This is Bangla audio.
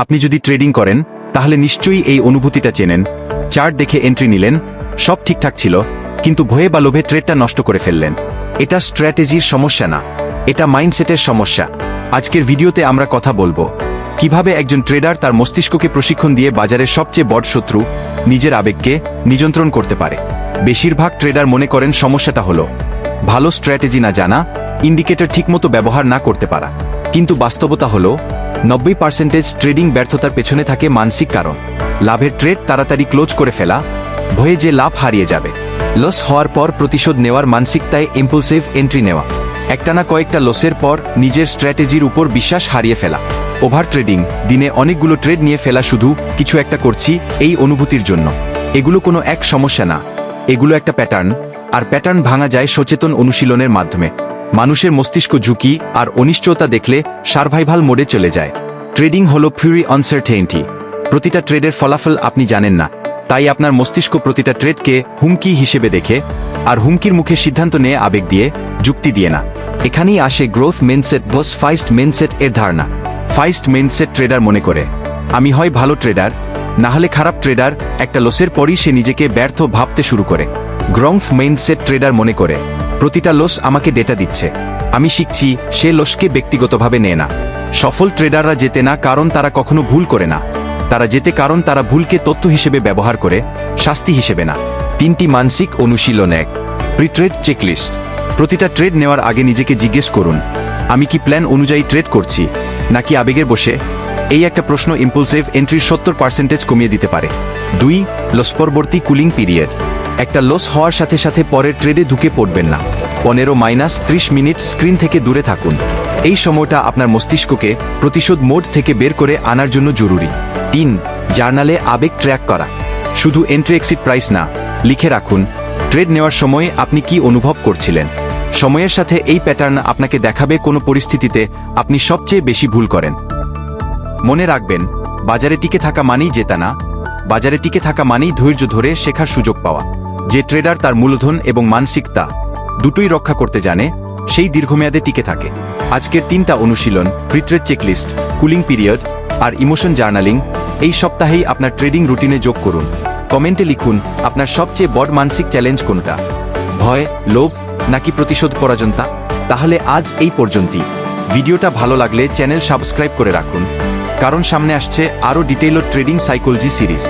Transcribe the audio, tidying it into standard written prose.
আপনি যদি ট্রেডিং করেন তাহলে নিশ্চয়ই এই অনুভূতিটা চেনেন। চার্ট দেখে এন্ট্রি নিলেন, সব ঠিকঠাক ছিল, কিন্তু ভয়ে বা লোভে ট্রেডটা নষ্ট করে ফেললেন। এটা স্ট্র্যাটেজির সমস্যা না, এটা মাইন্ডসেটের সমস্যা। আজকের ভিডিওতে আমরা কথা বলবো কিভাবে একজন ট্রেডার তার মস্তিষ্ককে প্রশিক্ষণ দিয়ে বাজারের সবচেয়ে বড় শত্রু নিজের আবেগকে নিয়ন্ত্রণ করতে পারে। বেশিরভাগ ট্রেডার মনে করেন সমস্যাটা হলো ভালো স্ট্র্যাটেজি না জানা, ইন্ডিকেটর ঠিকমতো ব্যবহার না করতে পারা। কিন্তু বাস্তবতা হলো 90% ট্রেডিং ব্যর্থতার পেছনে থাকে মানসিক কারণ। লাভের ট্রেড তাড়াতাড়ি ক্লোজ করে ফেলা, ভয়ে যে লাভ হারিয়ে যাবে, লস হওয়ার পর প্রতিশোধ নেওয়ার মানসিকতায় ইম্পালসিভ এন্ট্রি নেওয়া, একটানা কয়েকটা লসের পর নিজের স্ট্র্যাটেজির উপর বিশ্বাস হারিয়ে ফেলা, ওভার ট্রেডিং, দিনে অনেকগুলো ট্রেড নিয়ে ফেলা শুধু কিছু একটা করছি এই অনুভূতির জন্য। এগুলো কোনো এক সমস্যা না, এগুলো একটা প্যাটার্ন। আর প্যাটার্ন ভাঙা যায় সচেতন অনুশীলনের মাধ্যমে। মানুষের মস্তিষ্ক ঝুঁকি আর অনিশ্চয়তা দেখলে সার্ভাইভাল মোডে চলে যায়। ট্রেডিং হলো পিউরি আনসার্টেইনটি। প্রতিটা ট্রেডের ফলাফল আপনি জানেন না, তাই আপনার মস্তিষ্ক প্রতিটা ট্রেডকে হুমকি হিসেবে দেখে, আর হুমকির মুখে সিদ্ধান্ত নিয়ে আবেগ দিয়ে, যুক্তি দিয়ে না। এখানেই আসে গ্রোথ মেনসেট বস ফাইস্ট মেনসেট এর ধারণা। ফাইস্ট মেনসেট ট্রেডার মনে করে আমি হয় ভালো ট্রেডার, না হলে খারাপ ট্রেডার। একটা লসের পরই সে নিজেকে ব্যর্থ ভাবতে শুরু করে। গ্রোথ মেনসেট ট্রেডার মনে করে প্রতিটা লস আমাকে ডেটা দিচ্ছে, আমি শিখছি। সে লসকে ব্যক্তিগতভাবে নেয় না। সফল ট্রেডাররা জেতে না কারণ তারা কখনো ভুল করে না, তারা জেতে কারণ তারা ভুলকে তথ্য হিসেবে ব্যবহার করে, শাস্তি হিসেবে না। 3টি মানসিক অনুশীলন। 1, প্রি ট্রেড চেকলিস্ট। প্রতিটা ট্রেড নেওয়ার আগে নিজেকে জিজ্ঞেস করুন, আমি কি প্ল্যান অনুযায়ী ট্রেড করছি নাকি আবেগের বসে? এই একটা প্রশ্ন ইম্পালসিভ এন্ট্রির 70% কমিয়ে দিতে পারে। 2, লস পরবর্তী কুলিং পিরিয়ড। একটা লস হওয়ার সাথে সাথে পরের ট্রেডে ঢুকে পড়বেন না। 15-30 মিনিট স্ক্রিন থেকে দূরে থাকুন। এই সময়টা আপনার মস্তিষ্ককে প্রতিশোধ মোড থেকে বের করে আনার জন্য জরুরি। 3, জার্নালে আবেগ ট্র্যাক করা। শুধু এন্ট্রি এক্সিট প্রাইস না, লিখে রাখুন ট্রেড নেওয়ার সময় আপনি কি অনুভব করছিলেন। সময়ের সাথে এই প্যাটার্ন আপনাকে দেখাবে কোন পরিস্থিতিতে আপনি সবচেয়ে বেশি ভুল করেন। মনে রাখবেন, বাজারে টিকে থাকা মানেই জেতা না, বাজারে টিকে থাকা মানেই ধৈর্য ধরে শেখার সুযোগ পাওয়া। যে ট্রেডার তার মূলধন এবং মানসিকতা দুটোই রক্ষা করতে জানে, সেই দীর্ঘমেয়াদে টিকে থাকে। আজকের 3টা অনুশীলন, pre trade checklist, cooling period আর ইমোশন জার্নালিং, এই সপ্তাহেই আপনার ট্রেডিং রুটিনে যোগ করুন। কমেন্টে লিখুন আপনার সবচেয়ে বড় মানসিক চ্যালেঞ্জ কোনটা, ভয়, লোভ নাকি প্রতিশোধ পরাজনতা। তাহলে আজ এই পর্যন্তই। ভিডিওটা ভালো লাগলে চ্যানেল সাবস্ক্রাইব করে রাখুন, কারণ সামনে আসছে আরও ডিটেইলড ট্রেডিং সাইকোলজি সিরিজ।